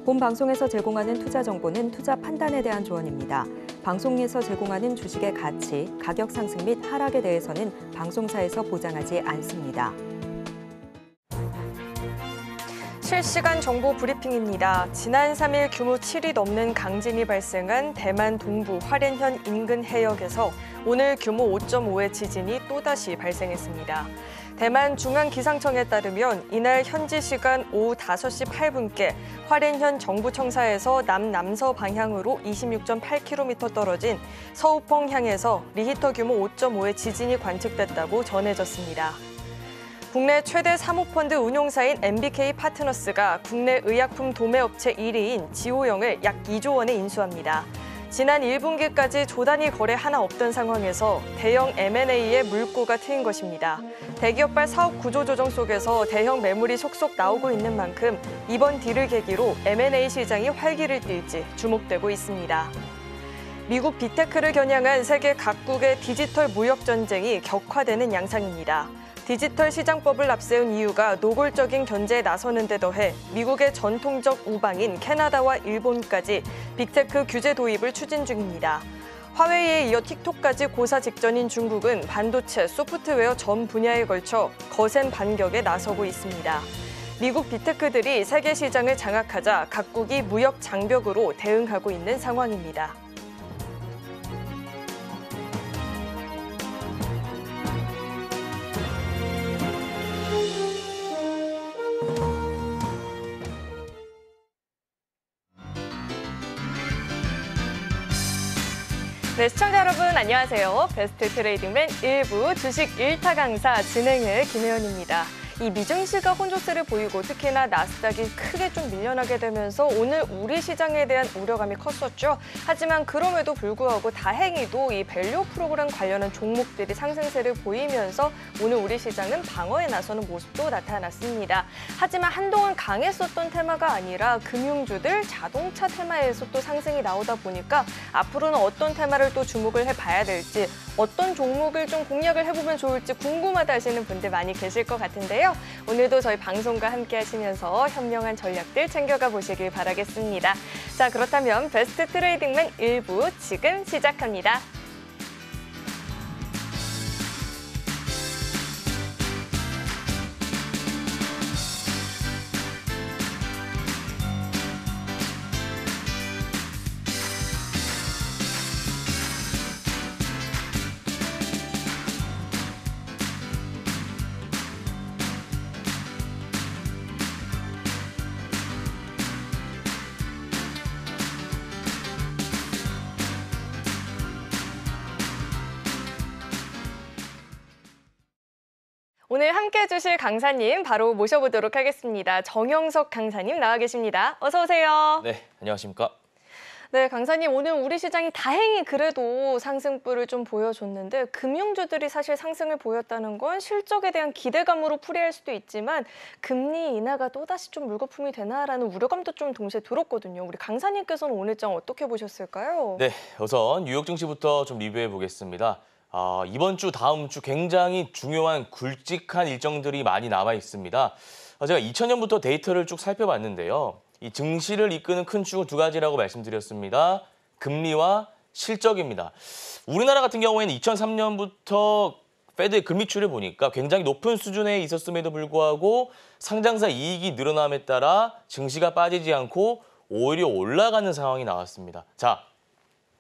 본 방송에서 제공하는 투자 정보는 투자 판단에 대한 조언입니다. 방송에서 제공하는 주식의 가치, 가격 상승 및 하락에 대해서는 방송사에서 보장하지 않습니다. 실시간 정보 브리핑입니다. 지난 3일 규모 7이 넘는 강진이 발생한 대만 동부 화롄현 인근 해역에서 오늘 규모 5.5의 지진이 또다시 발생했습니다. 대만 중앙기상청에 따르면 이날 현지 시간 오후 5시 8분께 화롄현 정부청사에서 남남서 방향으로 26.8km 떨어진 서우펑 향에서 리히터 규모 5.5의 지진이 관측됐다고 전해졌습니다. 국내 최대 사모펀드 운용사인 MBK 파트너스가 국내 의약품 도매업체 1위인 지오영을 약 2조 원에 인수합니다. 지난 1분기까지 조단위 거래 하나 없던 상황에서 대형 M&A에 물꼬가 트인 것입니다. 대기업발 사업 구조 조정 속에서 대형 매물이 속속 나오고 있는 만큼 이번 딜을 계기로 M&A 시장이 활기를 띨지 주목되고 있습니다. 미국 빅테크를 겨냥한 세계 각국의 디지털 무역 전쟁이 격화되는 양상입니다. 디지털 시장법을 앞세운 이유가 노골적인 견제에 나서는 데 더해 미국의 전통적 우방인 캐나다와 일본까지 빅테크 규제 도입을 추진 중입니다. 화웨이에 이어 틱톡까지 고사 직전인 중국은 반도체, 소프트웨어 전 분야에 걸쳐 거센 반격에 나서고 있습니다. 미국 빅테크들이 세계 시장을 장악하자 각국이 무역 장벽으로 대응하고 있는 상황입니다. 네, 시청자 여러분 안녕하세요. 베스트 트레이딩맨 1부 주식 1타 강사 진행의 김혜연입니다. 이 미증시가 혼조세를 보이고 특히나 나스닥이 크게 좀 밀려나게 되면서 오늘 우리 시장에 대한 우려감이 컸었죠. 하지만 그럼에도 불구하고 다행히도 이 밸류 프로그램 관련한 종목들이 상승세를 보이면서 오늘 우리 시장은 방어에 나서는 모습도 나타났습니다. 하지만 한동안 강했었던 테마가 아니라 금융주들, 자동차 테마에서 또 상승이 나오다 보니까 앞으로는 어떤 테마를 또 주목을 해봐야 될지, 어떤 종목을 좀 공략을 해보면 좋을지 궁금하다 하시는 분들 많이 계실 것 같은데요. 오늘도 저희 방송과 함께 하시면서 현명한 전략들 챙겨가 보시길 바라겠습니다. 자, 그렇다면 베스트 트레이딩맨 1부 지금 시작합니다. 오늘 함께 해주실 강사님 바로 모셔보도록 하겠습니다. 정영석 강사님 나와 계십니다. 어서 오세요. 네, 안녕하십니까. 네, 강사님 오늘 우리 시장이 다행히 그래도 상승불을 좀 보여줬는데 금융주들이 사실 상승을 보였다는 건 실적에 대한 기대감으로 풀이할 수도 있지만 금리 인하가 또다시 좀 물거품이 되나라는 우려감도 좀 동시에 들었거든요. 우리 강사님께서는 오늘 장 어떻게 보셨을까요? 네, 우선 뉴욕 증시부터 좀 리뷰해 보겠습니다. 이번 주, 다음 주 굉장히 중요한 굵직한 일정들이 많이 남아 있습니다. 제가 2000년부터 데이터를 쭉 살펴봤는데요. 이 증시를 이끄는 큰 축은 두 가지라고 말씀드렸습니다. 금리와 실적입니다. 우리나라 같은 경우에는 2003년부터 페드의 금리추를 보니까 굉장히 높은 수준에 있었음에도 불구하고 상장사 이익이 늘어남에 따라 증시가 빠지지 않고 오히려 올라가는 상황이 나왔습니다. 자,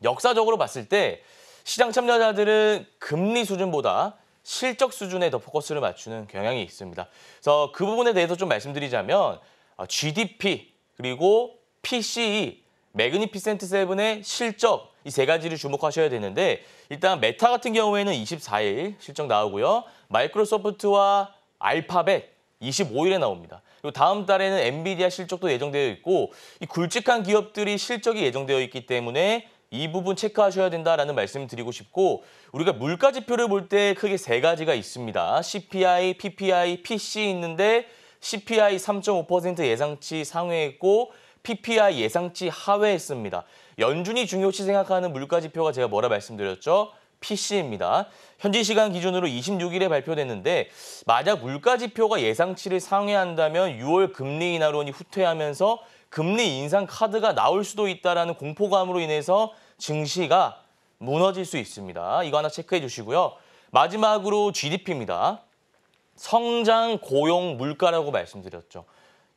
역사적으로 봤을 때 시장 참여자들은 금리 수준보다 실적 수준에 더 포커스를 맞추는 경향이 있습니다. 그래서 그 부분에 대해서 좀 말씀드리자면 GDP 그리고 PCE, 매그니피센트 세븐의 실적 이 세 가지를 주목하셔야 되는데 일단 메타 같은 경우에는 24일 실적 나오고요. 마이크로소프트와 알파벳 25일에 나옵니다. 그리고 다음 달에는 엔비디아 실적도 예정되어 있고 이 굵직한 기업들이 실적이 예정되어 있기 때문에 이 부분 체크하셔야 된다라는 말씀을 드리고 싶고 우리가 물가 지표를 볼 때 크게 세 가지가 있습니다. CPI, PPI, PC 있는데 CPI 3.5% 예상치 상회했고 PPI 예상치 하회했습니다. 연준이 중요시 생각하는 물가 지표가 제가 뭐라 말씀드렸죠? PC입니다. 현지 시간 기준으로 26일에 발표됐는데 만약 물가지표가 예상치를 상회한다면 6월 금리 인하론이 후퇴하면서 금리 인상 카드가 나올 수도 있다라는 공포감으로 인해서 증시가 무너질 수 있습니다. 이거 하나 체크해 주시고요. 마지막으로 GDP입니다. 성장, 고용, 물가라고 말씀드렸죠.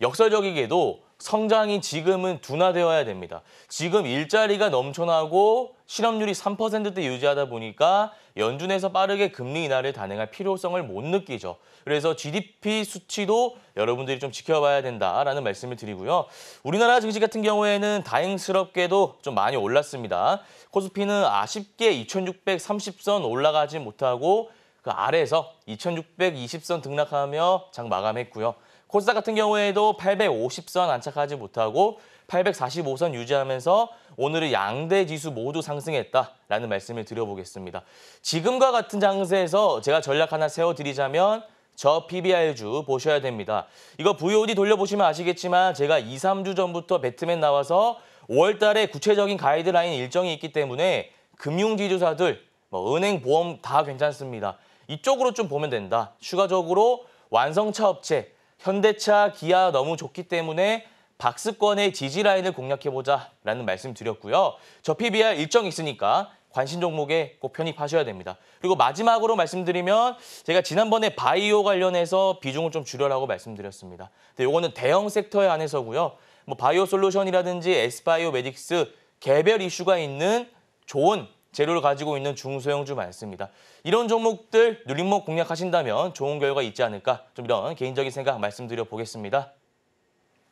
역설적이게도 성장이 지금은 둔화되어야 됩니다. 지금 일자리가 넘쳐나고 실업률이 3%대 유지하다 보니까 연준에서 빠르게 금리 인하를 단행할 필요성을 못 느끼죠. 그래서 GDP 수치도 여러분들이 좀 지켜봐야 된다라는 말씀을 드리고요. 우리나라 증시 같은 경우에는 다행스럽게도 좀 많이 올랐습니다. 코스피는 아쉽게 2630선 올라가지 못하고 그 아래에서 2620선 등락하며 장 마감했고요. 코스닥 같은 경우에도 850선 안착하지 못하고 845선 유지하면서 오늘은 양대 지수 모두 상승했다라는 말씀을 드려보겠습니다. 지금과 같은 장세에서 제가 전략 하나 세워드리자면 저 PBR주 보셔야 됩니다. 이거 VOD 돌려보시면 아시겠지만 제가 2, 3주 전부터 배트맨 나와서 5월 달에 구체적인 가이드라인 일정이 있기 때문에 금융지주사들, 은행, 보험 다 괜찮습니다. 이쪽으로 좀 보면 된다. 추가적으로 완성차 업체, 현대차, 기아 너무 좋기 때문에 박스권의 지지라인을 공략해보자라는 말씀 드렸고요. 저 PBR 일정 있으니까 관심 종목에 꼭 편입하셔야 됩니다. 그리고 마지막으로 말씀드리면 제가 지난번에 바이오 관련해서 비중을 좀 줄여라고 말씀드렸습니다. 근데 이거는 대형 섹터에 한해서고요. 바이오 솔루션이라든지 에스바이오 메딕스 개별 이슈가 있는 좋은 재료를 가지고 있는 중소형주 많습니다. 이런 종목들 누림목 공략하신다면 좋은 결과 있지 않을까 좀 이런 개인적인 생각 말씀드려 보겠습니다.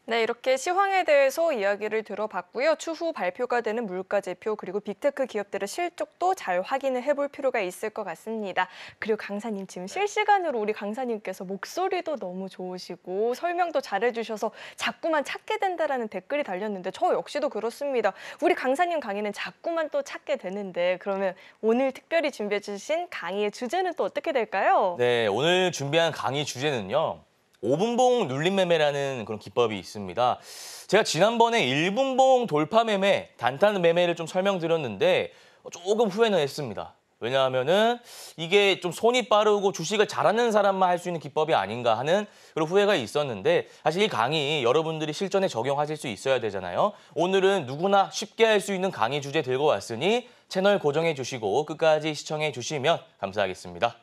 네, 이렇게 시황에 대해서 이야기를 들어봤고요. 추후 발표가 되는 물가지표 그리고 빅테크 기업들의 실적도 잘 확인을 해볼 필요가 있을 것 같습니다. 그리고 강사님 지금 실시간으로 우리 강사님께서 목소리도 너무 좋으시고 설명도 잘해주셔서 자꾸만 찾게 된다라는 댓글이 달렸는데 저 역시도 그렇습니다. 우리 강사님 강의는 자꾸만 또 찾게 되는데 그러면 오늘 특별히 준비해 주신 강의의 주제는 또 어떻게 될까요? 네, 오늘 준비한 강의 주제는요. 5분봉 눌림 매매라는 그런 기법이 있습니다. 제가 지난번에 1분봉 돌파 매매, 단타 매매를 좀 설명드렸는데 조금 후회는 했습니다. 왜냐하면은 이게 좀 손이 빠르고 주식을 잘하는 사람만 할 수 있는 기법이 아닌가 하는 그런 후회가 있었는데 사실 이 강의 여러분들이 실전에 적용하실 수 있어야 되잖아요. 오늘은 누구나 쉽게 할 수 있는 강의 주제 들고 왔으니 채널 고정해 주시고 끝까지 시청해 주시면 감사하겠습니다.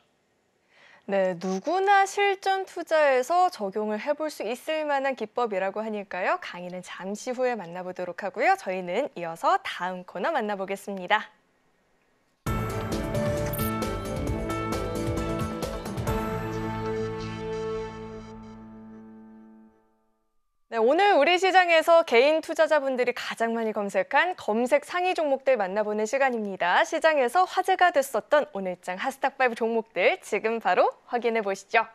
네, 누구나 실전 투자에서 적용을 해볼 수 있을 만한 기법이라고 하니까요. 강의는 잠시 후에 만나보도록 하고요. 저희는 이어서 다음 코너 만나보겠습니다. 네, 오늘 우리 시장에서 개인 투자자분들이 가장 많이 검색한 검색 상위 종목들 만나보는 시간입니다. 시장에서 화제가 됐었던 오늘장 핫스탁5 종목들 지금 바로 확인해 보시죠.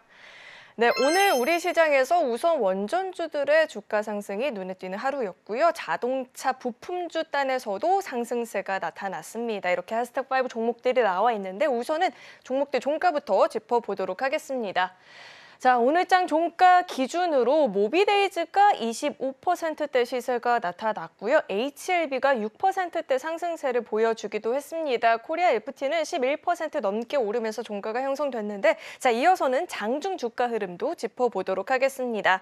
네, 오늘 우리 시장에서 우선 원전주들의 주가 상승이 눈에 띄는 하루였고요. 자동차 부품주 단에서도 상승세가 나타났습니다. 이렇게 핫스탁5 종목들이 나와 있는데 우선은 종목들 종가부터 짚어보도록 하겠습니다. 자, 오늘장 종가 기준으로 모비데이즈가 25%대 시세가 나타났고요. HLB가 6%대 상승세를 보여주기도 했습니다. 코리아 FT는 11% 넘게 오르면서 종가가 형성됐는데 자, 이어서는 장중 주가 흐름도 짚어보도록 하겠습니다.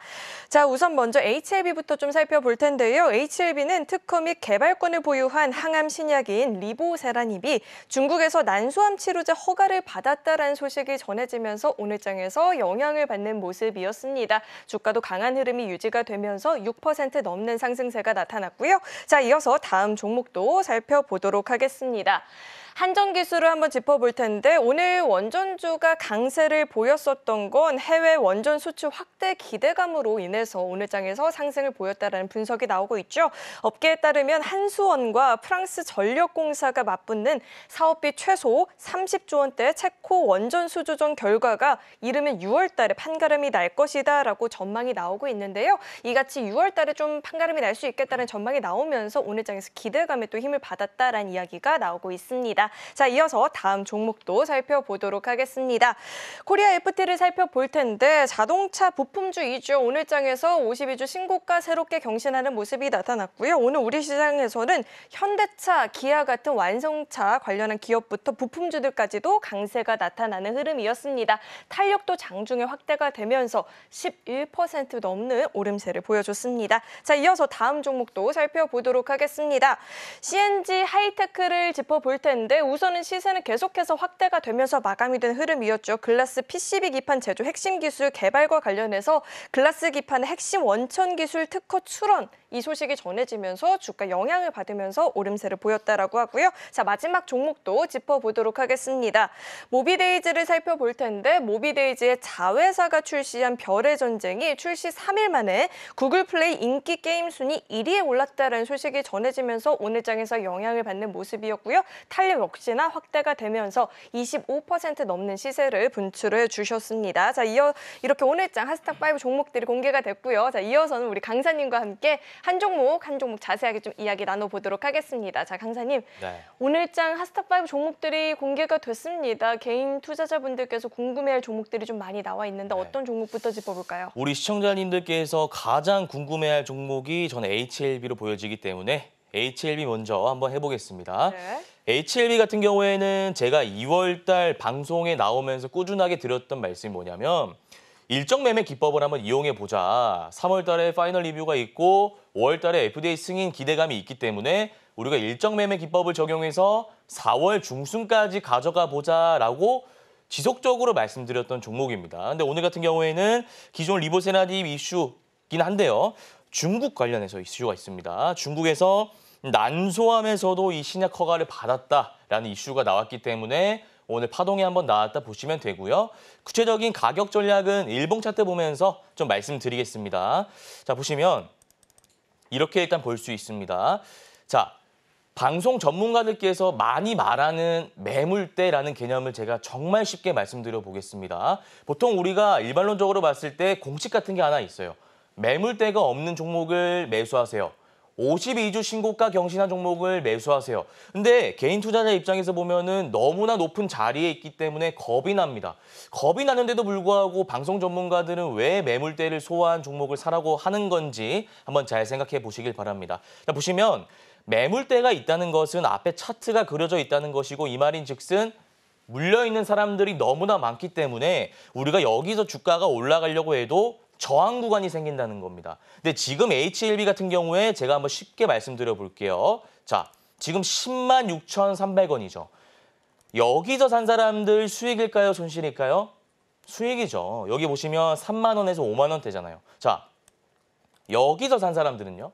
자, 우선 먼저 HLB부터 좀 살펴볼 텐데요. HLB는 특허 및 개발권을 보유한 항암 신약인 리보세라닙이 중국에서 난소암 치료제 허가를 받았다라는 소식이 전해지면서 오늘장에서 영향을 받는 모습이었습니다. 주가도 강한 흐름이 유지가 되면서 6% 넘는 상승세가 나타났고요. 자, 이어서 다음 종목도 살펴보도록 하겠습니다. 한전기술을 한번 짚어볼 텐데 오늘 원전주가 강세를 보였었던 건 해외 원전 수출 확대 기대감으로 인해서 오늘 장에서 상승을 보였다는 분석이 나오고 있죠. 업계에 따르면 한수원과 프랑스 전력공사가 맞붙는 사업비 최소 30조 원대 체코 원전 수주전 결과가 이르면 6월 달에 판가름이 날 것이다라고 전망이 나오고 있는데요. 이같이 6월 달에 좀 판가름이 날 수 있겠다는 전망이 나오면서 오늘 장에서 기대감에 또 힘을 받았다라는 이야기가 나오고 있습니다. 있습니다. 자, 이어서 다음 종목도 살펴보도록 하겠습니다. 코리아 FT를 살펴볼 텐데 자동차 부품주 2주 오늘장에서 52주 신고가 새롭게 경신하는 모습이 나타났고요. 오늘 우리 시장에서는 현대차, 기아 같은 완성차 관련한 기업부터 부품주들까지도 강세가 나타나는 흐름이었습니다. 탄력도 장중에 확대가 되면서 11% 넘는 오름세를 보여줬습니다. 자, 이어서 다음 종목도 살펴보도록 하겠습니다. CNG 하이테크를 짚어볼 텐데 우선은 시세는 계속해서 확대가 되면서 마감이 된 흐름이었죠. 글라스 PCB 기판 제조 핵심 기술 개발과 관련해서 글라스 기판의 핵심 원천 기술 특허 출원 이 소식이 전해지면서 주가 영향을 받으면서 오름세를 보였다라고 하고요. 자, 마지막 종목도 짚어보도록 하겠습니다. 모비데이즈를 살펴볼 텐데 모비데이즈의 자회사가 출시한 별의 전쟁이 출시 3일 만에 구글 플레이 인기 게임 순위 1위에 올랐다는 소식이 전해지면서 오늘장에서 영향을 받는 모습이었고요. 탄력 역시나 확대가 되면서 25% 넘는 시세를 분출해 주셨습니다. 자, 이렇게 오늘장 하스탁5 종목들이 공개가 됐고요. 자, 이어서는 우리 강사님과 함께 한 종목 자세하게 좀 이야기 나눠보도록 하겠습니다. 자, 강사님, 네. 오늘장 하스탁5 종목들이 공개가 됐습니다. 개인 투자자분들께서 궁금해할 종목들이 좀 많이 나와 있는데 어떤 종목부터 짚어볼까요? 우리 시청자님들께서 가장 궁금해할 종목이 저는 HLB로 보여지기 때문에 HLB 먼저 한번 해보겠습니다. 네. HLB 같은 경우에는 제가 2월 달 방송에 나오면서 꾸준하게 드렸던 말씀이 뭐냐면 일정 매매 기법을 한번 이용해보자. 3월 달에 파이널 리뷰가 있고 5월 달에 FDA 승인 기대감이 있기 때문에 우리가 일정 매매 기법을 적용해서 4월 중순까지 가져가 보자라고 지속적으로 말씀드렸던 종목입니다. 근데 오늘 같은 경우에는 기존 리보세라핌 이슈긴 한데요. 중국 관련해서 이슈가 있습니다. 중국에서 난소암에서도 이 신약 허가를 받았다라는 이슈가 나왔기 때문에 오늘 파동이 한번 나왔다 보시면 되고요. 구체적인 가격 전략은 일봉 차트 보면서 좀 말씀드리겠습니다. 자, 보시면 이렇게 일단 볼 수 있습니다. 자, 방송 전문가들께서 많이 말하는 매물대라는 개념을 제가 정말 쉽게 말씀드려 보겠습니다. 보통 우리가 일반론적으로 봤을 때 공식 같은 게 하나 있어요. 매물대가 없는 종목을 매수하세요. 52주 신고가 경신한 종목을 매수하세요. 근데 개인 투자자 입장에서 보면은 너무나 높은 자리에 있기 때문에 겁이 납니다. 겁이 나는데도 불구하고 방송 전문가들은 왜 매물대를 소화한 종목을 사라고 하는 건지 한번 잘 생각해 보시길 바랍니다. 자, 보시면 매물대가 있다는 것은 앞에 차트가 그려져 있다는 것이고 이 말인즉슨 물려있는 사람들이 너무나 많기 때문에 우리가 여기서 주가가 올라가려고 해도 저항 구간이 생긴다는 겁니다. 근데 지금 HLB 같은 경우에 제가 한번 쉽게 말씀드려 볼게요. 자, 지금 106,300원이죠. 여기서 산 사람들 수익일까요? 손실일까요? 수익이죠. 여기 보시면 3만 원에서 5만 원대잖아요. 자, 여기서 산 사람들은요.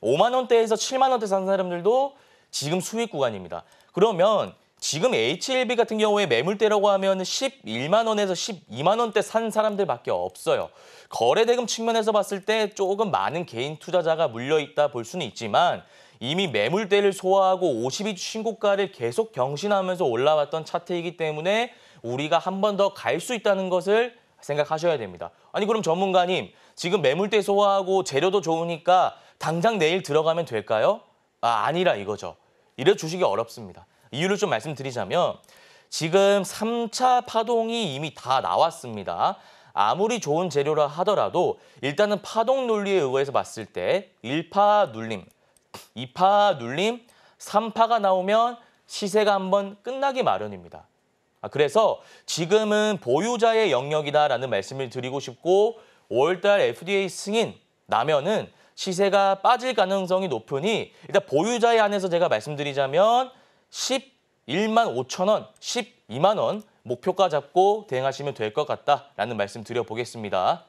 5만 원대에서 7만 원대 산 사람들도 지금 수익 구간입니다. 그러면 지금 HLB 같은 경우에 매물대라고 하면 11만 원에서 12만 원대 산 사람들밖에 없어요. 거래대금 측면에서 봤을 때 조금 많은 개인 투자자가 물려있다 볼 수는 있지만 이미 매물대를 소화하고 52주 신고가를 계속 경신하면서 올라왔던 차트이기 때문에 우리가 한 번 더 갈 수 있다는 것을 생각하셔야 됩니다. 아니 그럼 전문가님 지금 매물대 소화하고 재료도 좋으니까 당장 내일 들어가면 될까요? 아니라 이거죠. 이래 주식이 어렵습니다. 이유를 좀 말씀드리자면 지금 3차 파동이 이미 다 나왔습니다. 아무리 좋은 재료라 하더라도 일단은 파동 논리에 의해서 봤을 때 1파 눌림, 2파 눌림, 3파가 나오면 시세가 한번 끝나기 마련입니다. 그래서 지금은 보유자의 영역이다라는 말씀을 드리고 싶고 5월달 FDA 승인 나면은 시세가 빠질 가능성이 높으니 일단 보유자에 한해서 제가 말씀드리자면 11만 5천 원, 12만 원 목표가 잡고 대응하시면 될 것 같다라는 말씀 드려보겠습니다.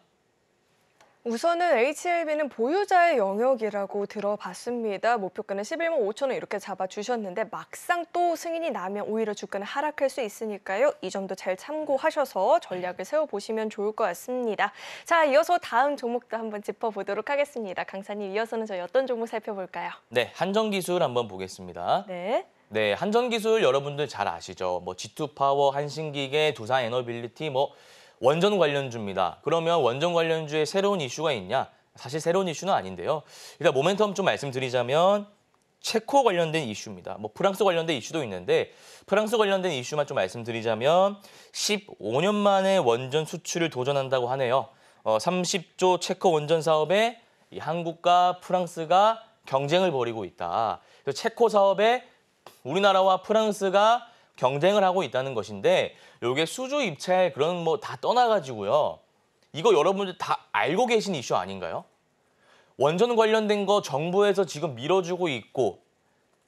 우선은 HLB는 보유자의 영역이라고 들어봤습니다. 목표가는 11만 5천 원 이렇게 잡아주셨는데 막상 또 승인이 나면 오히려 주가는 하락할 수 있으니까요. 이 점도 잘 참고하셔서 전략을 세워보시면 좋을 것 같습니다. 자, 이어서 다음 종목도 한번 짚어보도록 하겠습니다. 강사님, 이어서는 저희 어떤 종목 살펴볼까요? 네, 한전기술 한번 보겠습니다. 네, 한전기술 여러분들 잘 아시죠? G2파워, 한신기계, 두산에너빌리티, 원전 관련주입니다. 그러면 원전 관련주에 새로운 이슈가 있냐? 사실 새로운 이슈는 아닌데요. 일단 모멘텀 좀 말씀드리자면 체코 관련된 이슈입니다. 뭐 프랑스 관련된 이슈도 있는데 프랑스 관련된 이슈만 좀 말씀드리자면 15년 만에 원전 수출을 도전한다고 하네요. 30조 체코 원전 사업에 이 한국과 프랑스가 경쟁을 벌이고 있다. 그래서 체코 사업에 우리나라와 프랑스가 경쟁을 하고 있다는 것인데 이게 수주 입찰 그런 뭐 다 떠나가지고요. 이거 여러분들 다 알고 계신 이슈 아닌가요? 원전 관련된 거 정부에서 지금 밀어주고 있고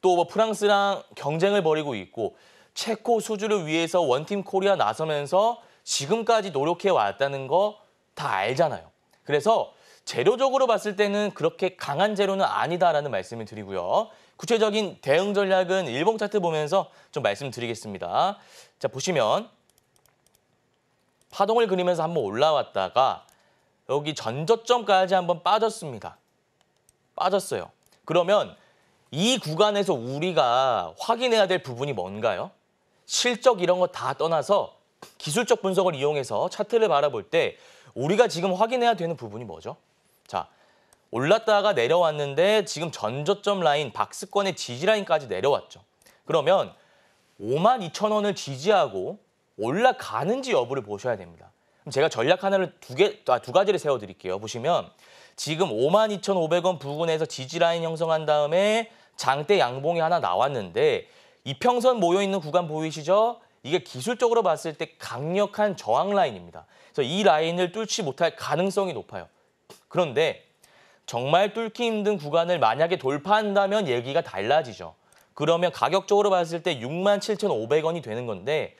또 뭐 프랑스랑 경쟁을 벌이고 있고 체코 수주를 위해서 원팀 코리아 나서면서 지금까지 노력해 왔다는 거 다 알잖아요. 그래서 재료적으로 봤을 때는 그렇게 강한 재료는 아니다라는 말씀을 드리고요. 구체적인 대응 전략은 일봉 차트 보면서 좀 말씀드리겠습니다. 자, 보시면 파동을 그리면서 한번 올라왔다가 여기 전저점까지 한번 빠졌습니다. 빠졌어요. 그러면 이 구간에서 우리가 확인해야 될 부분이 뭔가요? 실적 이런 거 다 떠나서 기술적 분석을 이용해서 차트를 바라볼 때 우리가 지금 확인해야 되는 부분이 뭐죠? 자, 올랐다가 내려왔는데 지금 전저점 라인, 박스권의 지지 라인까지 내려왔죠. 그러면 52,000원을 지지하고 올라가는지 여부를 보셔야 됩니다. 그럼 제가 전략 하나를 두 가지를 세워드릴게요. 보시면 지금 52,500원 부근에서 지지 라인 형성한 다음에 장대 양봉이 하나 나왔는데 이평선 모여있는 구간 보이시죠? 이게 기술적으로 봤을 때 강력한 저항 라인입니다. 그래서 이 라인을 뚫지 못할 가능성이 높아요. 그런데 정말 뚫기 힘든 구간을 만약에 돌파한다면 얘기가 달라지죠. 그러면 가격적으로 봤을 때 67,500원이 되는 건데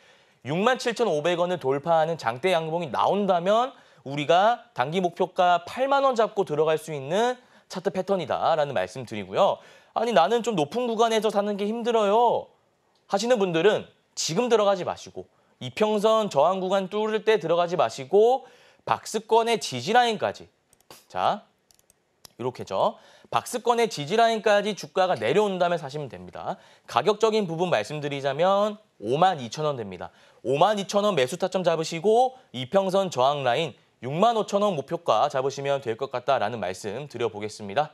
67,500원을 돌파하는 장대 양봉이 나온다면 우리가 단기 목표가 8만 원 잡고 들어갈 수 있는 차트 패턴이다라는 말씀 드리고요. 아니 나는 좀 높은 구간에서 사는 게 힘들어요 하시는 분들은 지금 들어가지 마시고 이평선 저항 구간 뚫을 때 들어가지 마시고 박스권의 지지라인까지 자 이렇게죠. 박스권의 지지라인까지 주가가 내려온 다음에 사시면 됩니다. 가격적인 부분 말씀드리자면 52,000원 됩니다. 52,000원 매수 타점 잡으시고 이평선 저항 라인 65,000원 목표가 잡으시면 될 것 같다라는 말씀 드려보겠습니다.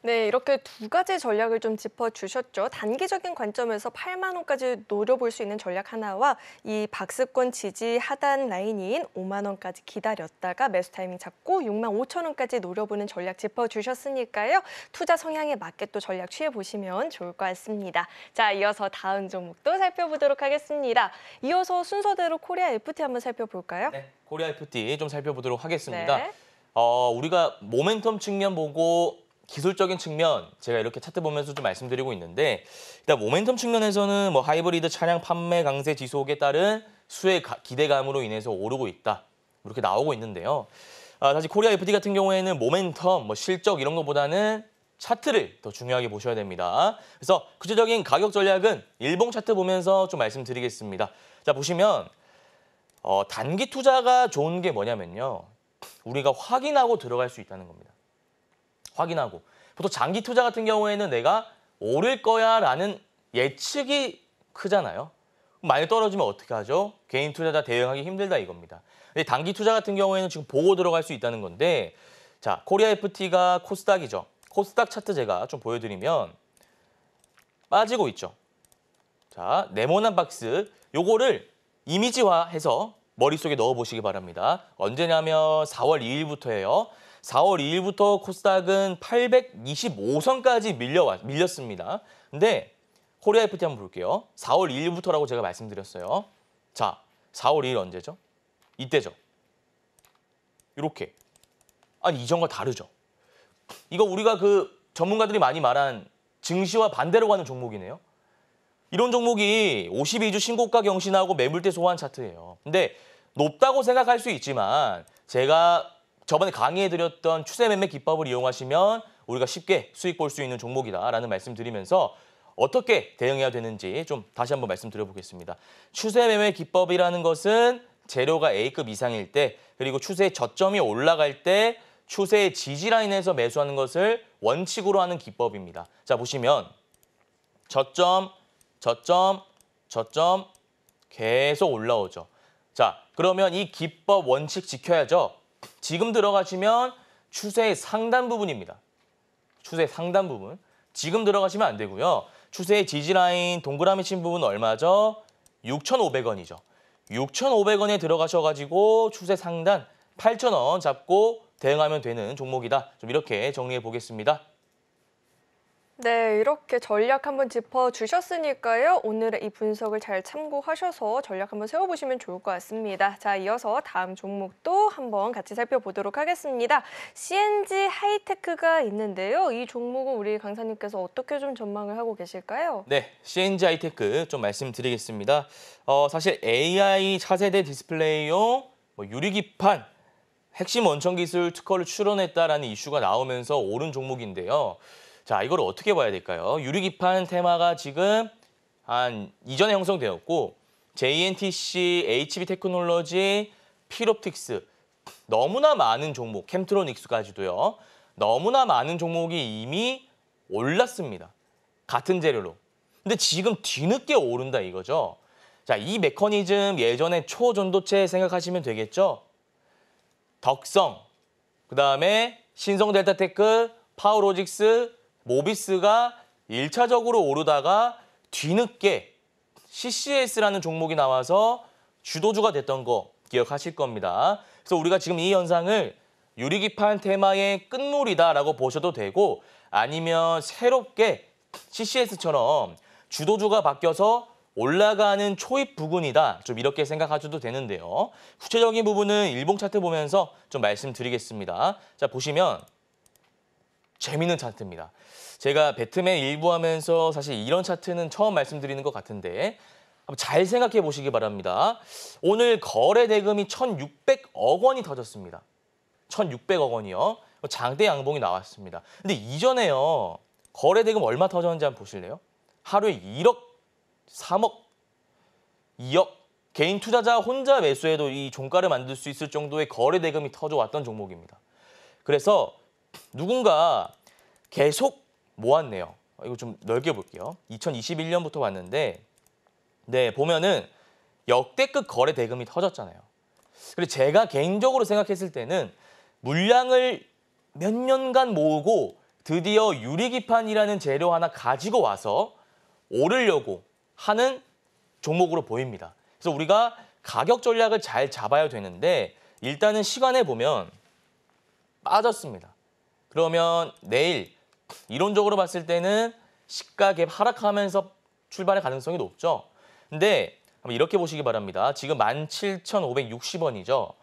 네, 이렇게 두 가지 전략을 좀 짚어주셨죠. 단기적인 관점에서 8만 원까지 노려볼 수 있는 전략 하나와 이 박스권 지지 하단 라인인 5만 원까지 기다렸다가 매수 타이밍 잡고 6만 5천 원까지 노려보는 전략 짚어주셨으니까요. 투자 성향에 맞게 또 전략 취해보시면 좋을 것 같습니다. 자, 이어서 다음 종목도 살펴보도록 하겠습니다. 이어서 순서대로 코리아 FT 한번 살펴볼까요? 네, 코리아 FT 좀 살펴보도록 하겠습니다. 네. 우리가 모멘텀 측면 보고 기술적인 측면 제가 이렇게 차트 보면서 좀 말씀드리고 있는데 일단 모멘텀 측면에서는 뭐 하이브리드 차량 판매 강세 지속에 따른 수혜 기대감으로 인해서 오르고 있다 이렇게 나오고 있는데요. 사실 코리아 FT 같은 경우에는 모멘텀, 뭐 실적 이런 것보다는 차트를 더 중요하게 보셔야 됩니다. 그래서 구체적인 가격 전략은 일봉 차트 보면서 좀 말씀드리겠습니다. 자 보시면 단기 투자가 좋은 게 뭐냐면요. 우리가 확인하고 들어갈 수 있다는 겁니다. 확인하고. 보통 장기 투자 같은 경우에는 내가 오를 거야라는 예측이 크잖아요. 많이 떨어지면 어떻게 하죠? 개인 투자자 대응하기 힘들다 이겁니다. 근데 단기 투자 같은 경우에는 지금 보고 들어갈 수 있다는 건데 자, 코리아 FT가 코스닥이죠. 코스닥 차트 제가 좀 보여드리면 빠지고 있죠. 자, 네모난 박스 요거를 이미지화해서 머릿속에 넣어보시기 바랍니다. 언제냐면 4월 2일부터예요. 4월 2일부터 코스닥은 825선까지 밀렸습니다. 근데 코리아 FT 한번 볼게요. 4월 2일부터라고 제가 말씀드렸어요. 자, 4월 2일 언제죠? 이때죠. 이렇게. 아니, 이전과 다르죠. 이거 우리가 그 전문가들이 많이 말한 증시와 반대로 가는 종목이네요. 이런 종목이 52주 신고가 경신하고 매물대 소환 차트예요. 근데 높다고 생각할 수 있지만 제가 저번에 강의해드렸던 추세 매매 기법을 이용하시면 우리가 쉽게 수익 볼 수 있는 종목이다라는 말씀 드리면서 어떻게 대응해야 되는지 좀 다시 한번 말씀드려보겠습니다. 추세 매매 기법이라는 것은 재료가 A급 이상일 때 그리고 추세의 저점이 올라갈 때 추세의 지지라인에서 매수하는 것을 원칙으로 하는 기법입니다. 자 보시면 저점, 저점, 저점 계속 올라오죠. 자 그러면 이 기법 원칙 지켜야죠. 지금 들어가시면 추세의 상단 부분입니다. 추세 상단 부분. 지금 들어가시면 안 되고요. 추세의 지지라인 동그라미 친 부분 얼마죠? 6,500원이죠. 6,500원에 들어가셔가지고 추세 상단 8,000원 잡고 대응하면 되는 종목이다. 좀 이렇게 정리해 보겠습니다. 네, 이렇게 전략 한번 짚어주셨으니까요. 오늘의 이 분석을 잘 참고하셔서 전략 한번 세워보시면 좋을 것 같습니다. 자, 이어서 다음 종목도 한번 같이 살펴보도록 하겠습니다. CNG 하이테크가 있는데요. 이 종목은 우리 강사님께서 어떻게 좀 전망을 하고 계실까요? 네, CNG 하이테크 좀 말씀드리겠습니다. 사실 AI 차세대 디스플레이용 유리기판 핵심 원천 기술 특허를 출원했다라는 이슈가 나오면서 오른 종목인데요. 자, 이걸 어떻게 봐야 될까요? 유리기판 테마가 지금 한 이전에 형성되었고 JNTC, HB 테크놀로지, 필옵틱스 너무나 많은 종목, 캠트로닉스까지도요. 너무나 많은 종목이 이미 올랐습니다. 같은 재료로. 근데 지금 뒤늦게 오른다 이거죠. 자, 이 메커니즘 예전에 초전도체 생각하시면 되겠죠? 덕성, 그다음에 신성델타테크, 파워로직스, 모비스가 1차적으로 오르다가 뒤늦게 CCS라는 종목이 나와서 주도주가 됐던 거 기억하실 겁니다. 그래서 우리가 지금 이 현상을 유리기판 테마의 끝물이다라고 보셔도 되고 아니면 새롭게 CCS처럼 주도주가 바뀌어서 올라가는 초입 부근이다. 좀 이렇게 생각하셔도 되는데요. 구체적인 부분은 일봉 차트 보면서 좀 말씀드리겠습니다. 자, 보시면 재미있는 차트입니다. 제가 배트맨 일부 하면서 사실 이런 차트는 처음 말씀드리는 것 같은데 한번 잘 생각해 보시기 바랍니다. 오늘 거래 대금이 1,600억 원이 터졌습니다. 1,600억 원이요. 장대 양봉이 나왔습니다. 근데 이전에요. 거래 대금 얼마 터졌는지 한번 보실래요? 하루에 1억, 3억, 2억. 개인 투자자 혼자 매수해도 이 종가를 만들 수 있을 정도의 거래 대금이 터져왔던 종목입니다. 그래서 누군가 계속 모았네요. 이거 좀 넓게 볼게요. 2021년부터 왔는데 네, 보면은 역대급 거래 대금이 터졌잖아요. 그리고 제가 개인적으로 생각했을 때는 물량을 몇 년간 모으고 드디어 유리기판이라는 재료 하나 가지고 와서 오르려고 하는 종목으로 보입니다. 그래서 우리가 가격 전략을 잘 잡아야 되는데 일단은 시간에 보면 빠졌습니다. 그러면 내일 이론적으로 봤을 때는 시가 갭 하락하면서 출발할 가능성이 높죠. 근데 한번 이렇게 보시기 바랍니다. 지금 17,560원이죠.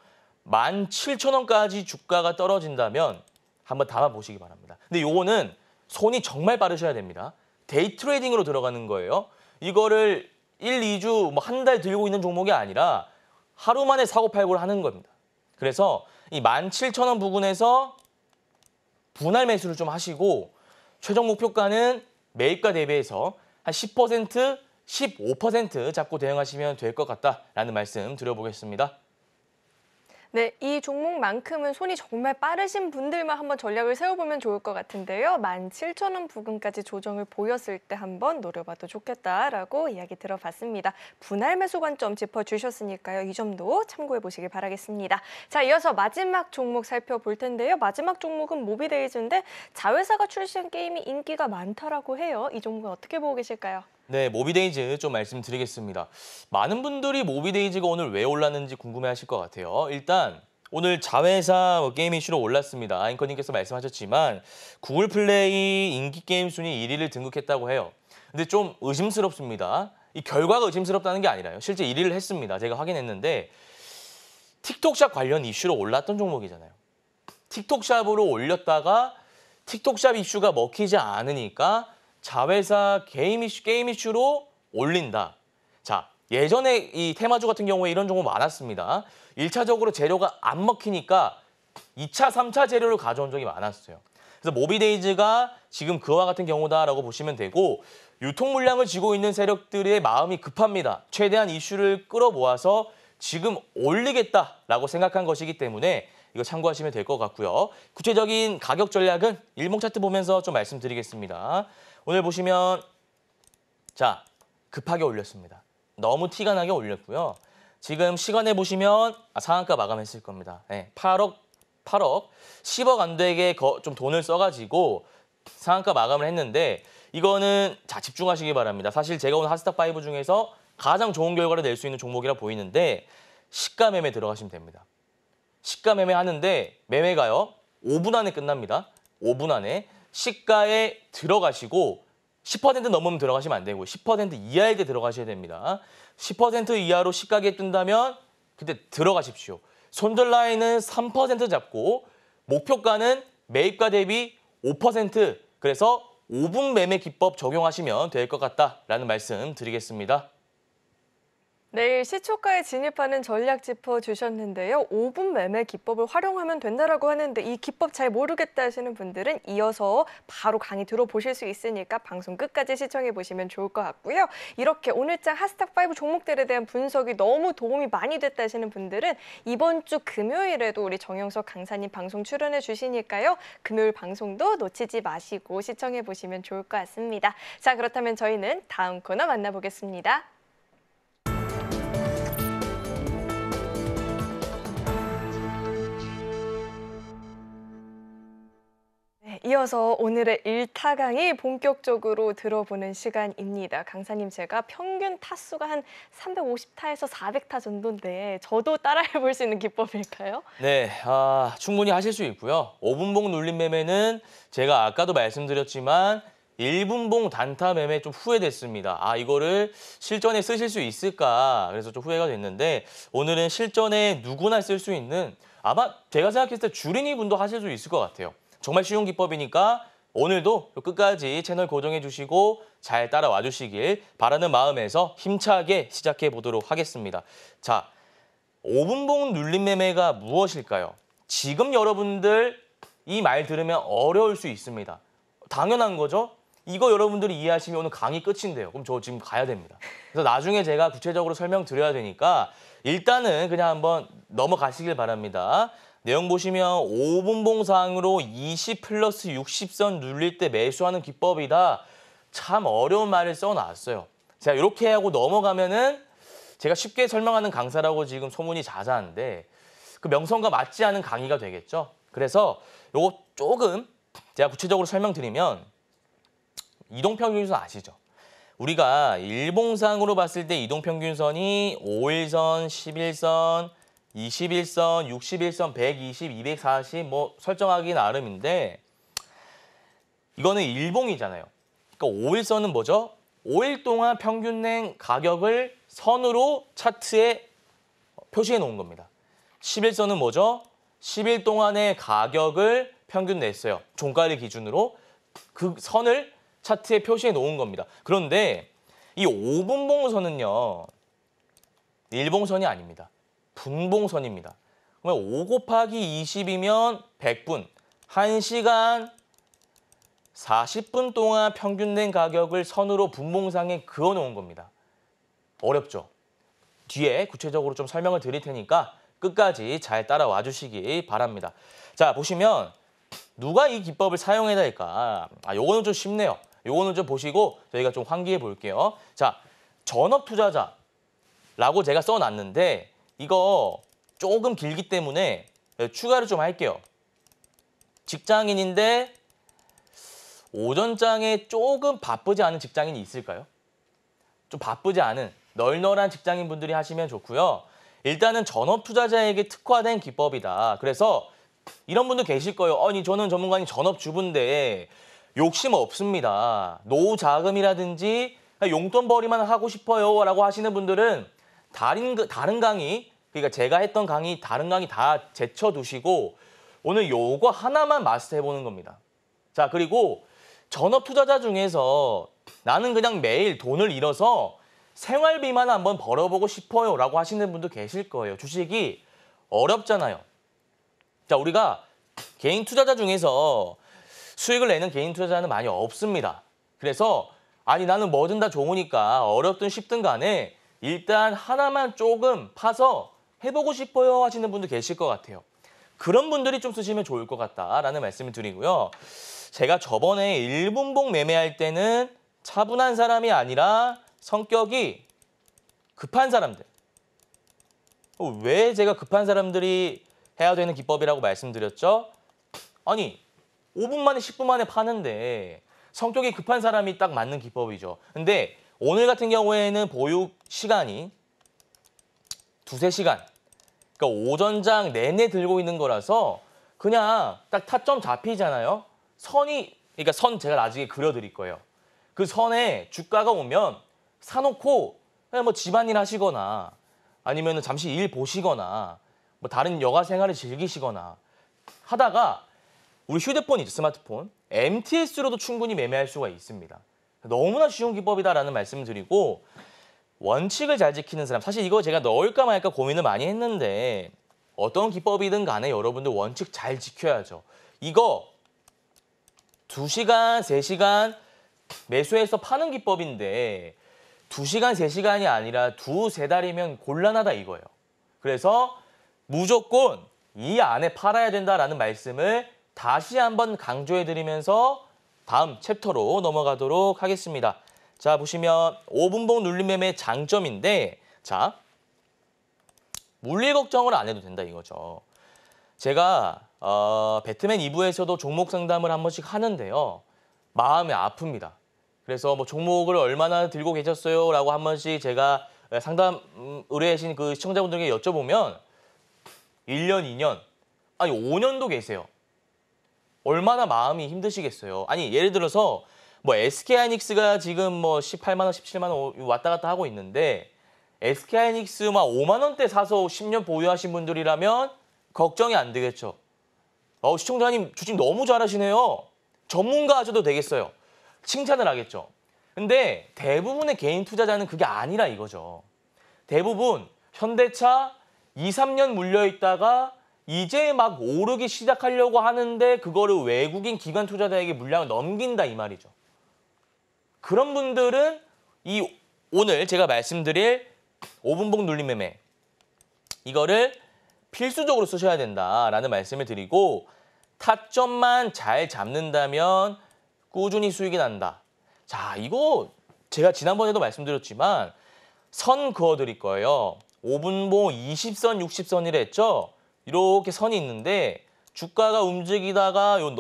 17,000원까지 주가가 떨어진다면 한번 담아보시기 바랍니다. 근데 요거는 손이 정말 빠르셔야 됩니다. 데이 트레이딩으로 들어가는 거예요. 이거를 1, 2주, 한 달 들고 있는 종목이 아니라 하루 만에 사고 팔고를 하는 겁니다. 그래서 이 17,000원 부근에서 분할 매수를 좀 하시고 최종 목표가는 매입가 대비해서 한 10%, 15% 잡고 대응하시면 될 것 같다라는 말씀 드려보겠습니다. 네, 이 종목만큼은 손이 정말 빠르신 분들만 한번 전략을 세워보면 좋을 것 같은데요. 17,000원 부근까지 조정을 보였을 때 한번 노려봐도 좋겠다라고 이야기 들어봤습니다. 분할 매수 관점 짚어주셨으니까요. 이 점도 참고해 보시길 바라겠습니다. 자, 이어서 마지막 종목 살펴볼 텐데요. 마지막 종목은 모비데이즈인데 자회사가 출시한 게임이 인기가 많다라고 해요. 이 종목은 어떻게 보고 계실까요? 네, 모비데이즈 좀 말씀드리겠습니다. 많은 분들이 모비데이즈가 오늘 왜 올랐는지 궁금해하실 것 같아요. 일단 오늘 자회사 게임 이슈로 올랐습니다. 앵커님께서 말씀하셨지만 구글 플레이 인기 게임 순위 1위를 등극했다고 해요. 근데 좀 의심스럽습니다. 이 결과가 의심스럽다는 게 아니라요. 실제 1위를 했습니다. 제가 확인했는데 틱톡샵 관련 이슈로 올랐던 종목이잖아요. 틱톡샵으로 올렸다가 틱톡샵 이슈가 먹히지 않으니까 자회사 게임 이슈로 올린다. 자, 예전에 이 테마주 같은 경우에 이런 종목 많았습니다. 1차적으로 재료가 안 먹히니까 2차, 3차 재료를 가져온 적이 많았어요. 그래서 모비데이즈가 지금 그와 같은 경우다라고 보시면 되고 유통 물량을 쥐고 있는 세력들의 마음이 급합니다. 최대한 이슈를 끌어모아서 지금 올리겠다라고 생각한 것이기 때문에 이거 참고하시면 될 것 같고요. 구체적인 가격 전략은 일봉 차트 보면서 좀 말씀드리겠습니다. 오늘 보시면 자, 급하게 올렸습니다. 너무 티가 나게 올렸고요. 지금 시간에 보시면 상한가 마감했을 겁니다. 네, 8억 10억 안 되게 좀 돈을 써가지고 상한가 마감을 했는데 이거는 자 집중하시기 바랍니다. 사실 제가 오늘 하스닥5 중에서 가장 좋은 결과를 낼 수 있는 종목이라 보이는데 시가 매매 들어가시면 됩니다. 시가 매매 하는데 매매가요 5분 안에 끝납니다. 5분 안에 시가에 들어가시고 10% 넘으면 들어가시면 안 되고 10% 이하일 때 들어가셔야 됩니다. 10% 이하로 시가에 뜬다면 그때 들어가십시오. 손절 라인은 3% 잡고 목표가는 매입가 대비 5%, 그래서 5분 매매 기법 적용하시면 될 것 같다라는 말씀 드리겠습니다. 내일 시초가에 진입하는 전략 짚어주셨는데요. 5분 매매 기법을 활용하면 된다라고 하는데 이 기법 잘 모르겠다 하시는 분들은 이어서 바로 강의 들어보실 수 있으니까 방송 끝까지 시청해보시면 좋을 것 같고요. 이렇게 오늘장 하스닥5 종목들에 대한 분석이 너무 도움이 많이 됐다 하시는 분들은 이번 주 금요일에도 우리 정영석 강사님 방송 출연해 주시니까요. 금요일 방송도 놓치지 마시고 시청해보시면 좋을 것 같습니다. 자, 그렇다면 저희는 다음 코너 만나보겠습니다. 이어서 오늘의 1타 강의 본격적으로 들어보는 시간입니다. 강사님, 제가 평균 타수가 한 350타에서 400타 정도인데 저도 따라해볼 수 있는 기법일까요? 네, 충분히 하실 수 있고요. 5분봉 눌림 매매는 제가 아까도 말씀드렸지만 1분봉 단타 매매 좀 후회됐습니다. 이거를 실전에 쓰실 수 있을까? 그래서 좀 후회가 됐는데 오늘은 실전에 누구나 쓸 수 있는 아마 제가 생각했을 때 주린이 분도 하실 수 있을 것 같아요. 정말 쉬운 기법이니까 오늘도 끝까지 채널 고정해 주시고 잘 따라와 주시길 바라는 마음에서 힘차게 시작해 보도록 하겠습니다. 자, 5분봉 눌림 매매가 무엇일까요? 지금 여러분들 이 말 들으면 어려울 수 있습니다. 당연한 거죠? 이거 여러분들이 이해하시면 오늘 강의 끝인데요. 그럼 저 지금 가야 됩니다. 그래서 나중에 제가 구체적으로 설명드려야 되니까 일단은 그냥 한번 넘어가시길 바랍니다. 내용 보시면 5분봉상으로 20 플러스 60선 눌릴 때 매수하는 기법이다. 참 어려운 말을 써놨어요. 제가 이렇게 하고 넘어가면은 제가 쉽게 설명하는 강사라고 지금 소문이 자자한데 그 명성과 맞지 않은 강의가 되겠죠. 그래서 요거 조금 제가 구체적으로 설명드리면 이동평균선 아시죠? 우리가 일봉상으로 봤을 때 이동평균선이 5일선, 11선, 21선, 61선, 120, 240 뭐 설정하기 나름인데 이거는 일봉이잖아요. 그러니까 5일선은 뭐죠? 5일 동안 평균 낸 가격을 선으로 차트에 표시해 놓은 겁니다. 11선은 뭐죠? 10일 동안의 가격을 평균 냈어요. 종가를 기준으로 그 선을 차트에 표시해 놓은 겁니다. 그런데 이 5분봉선은요. 일봉선이 아닙니다. 분봉선입니다. 그러면 5 곱하기 20이면 100분, 1시간 40분 동안 평균 낸 가격을 선으로 분봉상에 그어놓은 겁니다. 어렵죠? 뒤에 구체적으로 좀 설명을 드릴 테니까 끝까지 잘 따라와 주시기 바랍니다. 자, 보시면 누가 이 기법을 사용해야 될까? 요거는 좀 쉽네요. 요거는 좀 보시고 저희가 좀 환기해 볼게요. 자, 전업 투자자라고 제가 써놨는데 이거 조금 길기 때문에 추가를 좀 할게요. 직장인인데 오전장에 조금 바쁘지 않은 직장인이 있을까요? 좀 바쁘지 않은 널널한 직장인분들이 하시면 좋고요. 일단은 전업 투자자에게 특화된 기법이다. 그래서 이런 분들 계실 거예요. 아니 저는 전문가님 전업주부인데 욕심 없습니다. 노후 자금이라든지 용돈벌이만 하고 싶어요 라고 하시는 분들은 다른 강의, 그러니까 제가 했던 강의, 다른 강의 다 제쳐두시고 오늘 요거 하나만 마스터해보는 겁니다. 자, 그리고 전업 투자자 중에서 나는 그냥 매일 돈을 잃어서 생활비만 한번 벌어보고 싶어요 라고 하시는 분도 계실 거예요. 주식이 어렵잖아요. 자, 우리가 개인 투자자 중에서 수익을 내는 개인 투자자는 많이 없습니다. 그래서 아니 나는 뭐든 다 좋으니까 어렵든 쉽든 간에 일단 하나만 조금 파서 해보고 싶어요 하시는 분도 계실 것 같아요. 그런 분들이 좀 쓰시면 좋을 것 같다라는 말씀을 드리고요. 제가 저번에 1분봉 매매할 때는 차분한 사람이 아니라 성격이 급한 사람들. 왜 제가 급한 사람들이 해야 되는 기법이라고 말씀드렸죠? 아니 5분 만에 10분 만에 파는데 성격이 급한 사람이 딱 맞는 기법이죠. 근데 오늘 같은 경우에는 보유 시간이 2~3시간. 그러니까 오전장 내내 들고 있는 거라서 그냥 딱 타점 잡히잖아요. 그러니까 선 제가 나중에 그려드릴 거예요. 그 선에 주가가 오면 사놓고 그냥 뭐 집안일 하시거나 아니면 잠시 일 보시거나 뭐 다른 여가 생활을 즐기시거나 하다가 우리 휴대폰이죠, 스마트폰. MTS로도 충분히 매매할 수가 있습니다. 너무나 쉬운 기법이다라는 말씀을 드리고 원칙을 잘 지키는 사람, 사실 이거 제가 넣을까 말까 고민을 많이 했는데 어떤 기법이든 간에 여러분들 원칙 잘 지켜야죠. 이거 2시간, 3시간 매수해서 파는 기법인데 2시간, 3시간이 아니라 2~3달이면 곤란하다 이거예요. 그래서 무조건 이 안에 팔아야 된다라는 말씀을 다시 한번 강조해드리면서 다음 챕터로 넘어가도록 하겠습니다. 자, 보시면 5분봉 눌림매매 장점인데, 자, 물릴 걱정을 안 해도 된다 이거죠. 제가 배트맨 2부에서도 종목 상담을 한 번씩 하는데요. 마음이 아픕니다. 그래서 뭐 종목을 얼마나 들고 계셨어요? 라고 한 번씩 제가 상담 의뢰하신 그 시청자분들에게 여쭤보면 1년, 2년, 아니 5년도 계세요. 얼마나 마음이 힘드시겠어요. 아니 예를 들어서 뭐 SK하이닉스가 지금 뭐 18만 원, 17만 원 왔다 갔다 하고 있는데 SK하이닉스만 5만 원대 사서 10년 보유하신 분들이라면 걱정이 안 되겠죠. 시청자님 주식 너무 잘하시네요. 전문가 하셔도 되겠어요. 칭찬을 하겠죠. 근데 대부분의 개인 투자자는 그게 아니라 이거죠. 대부분 현대차 2~3년 물려있다가 이제 막 오르기 시작하려고 하는데 그거를 외국인 기관 투자자에게 물량을 넘긴다 이 말이죠. 그런 분들은 오늘 제가 말씀드릴 5분봉 눌림 매매 이거를 필수적으로 쓰셔야 된다라는 말씀을 드리고 타점만 잘 잡는다면 꾸준히 수익이 난다. 자, 이거 제가 지난번에도 말씀드렸지만 선 그어드릴 거예요. 5분봉 20선, 60선이라 했죠. 이렇게 선이 있는데 주가가 움직이다가 요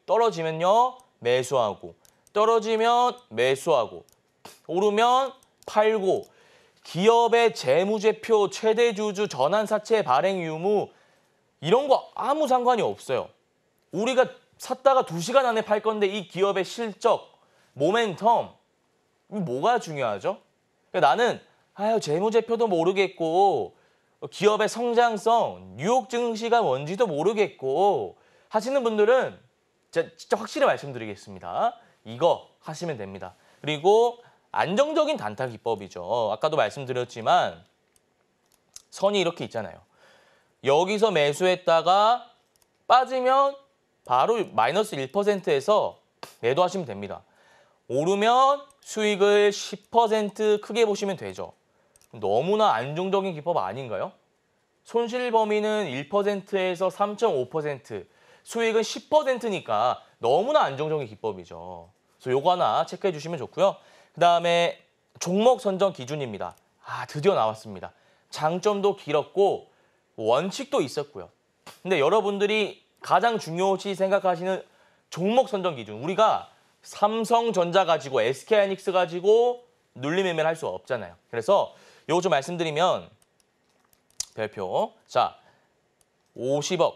떨어지면요 매수하고 떨어지면 매수하고 오르면 팔고 기업의 재무제표, 최대주주, 전환사채 발행 유무 이런 거 아무 상관이 없어요. 우리가 샀다가 2시간 안에 팔 건데 이 기업의 실적, 모멘텀 뭐가 중요하죠? 그러니까 나는 재무제표도 모르겠고 기업의 성장성, 뉴욕 증시가 뭔지도 모르겠고 하시는 분들은 진짜 확실히 말씀드리겠습니다. 이거 하시면 됩니다. 그리고 안정적인 단타 기법이죠. 아까도 말씀드렸지만 선이 이렇게 있잖아요. 여기서 매수했다가 빠지면 바로 마이너스 1%에서 매도하시면 됩니다. 오르면 수익을 10% 크게 보시면 되죠. 너무나 안정적인 기법 아닌가요? 손실 범위는 1%에서 3.5%, 수익은 10%니까 너무나 안정적인 기법이죠. 그래서 요거 하나 체크해 주시면 좋고요. 그다음에 종목 선정 기준입니다. 드디어 나왔습니다. 장점도 길었고 원칙도 있었고요. 근데 여러분들이 가장 중요시 생각하시는 종목 선정 기준, 우리가 삼성전자 가지고 SK하이닉스 가지고 눌림 매매를 할 수 없잖아요. 그래서 요거 좀 말씀드리면 별표. 자, 50억.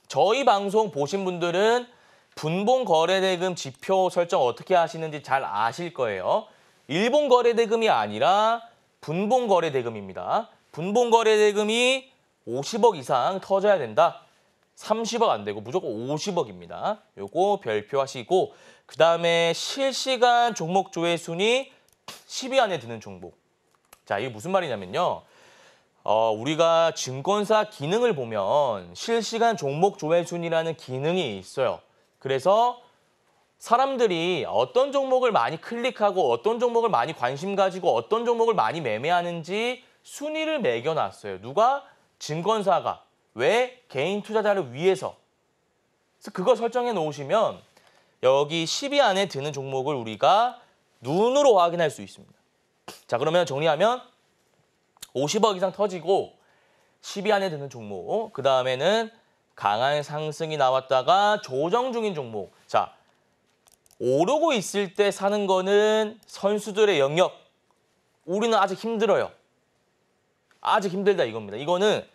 저희 방송 보신 분들은 분봉 거래대금 지표 설정 어떻게 하시는지 잘 아실 거예요. 일본 거래대금이 아니라 분봉 거래대금입니다. 분봉 거래대금이 50억 이상 터져야 된다. 30억 안 되고 무조건 50억입니다. 요거 별표 하시고 그다음에 실시간 종목 조회 순위 10위 안에 드는 종목. 자, 이게 무슨 말이냐면요. 우리가 증권사 기능을 보면 실시간 종목 조회 순위라는 기능이 있어요. 그래서 사람들이 어떤 종목을 많이 클릭하고 어떤 종목을 많이 관심 가지고 어떤 종목을 많이 매매하는지 순위를 매겨놨어요. 누가? 증권사가. 왜? 개인 투자자를 위해서. 그래서 그거 설정해 놓으시면 여기 10위 안에 드는 종목을 우리가 눈으로 확인할 수 있습니다. 자, 그러면 정리하면 50억 이상 터지고 10위 안에 드는 종목, 그 다음에는 강한 상승이 나왔다가 조정 중인 종목. 자, 오르고 있을 때 사는 거는 선수들의 영역. 우리는 아직 힘들어요. 아직 힘들다 이겁니다. 이거는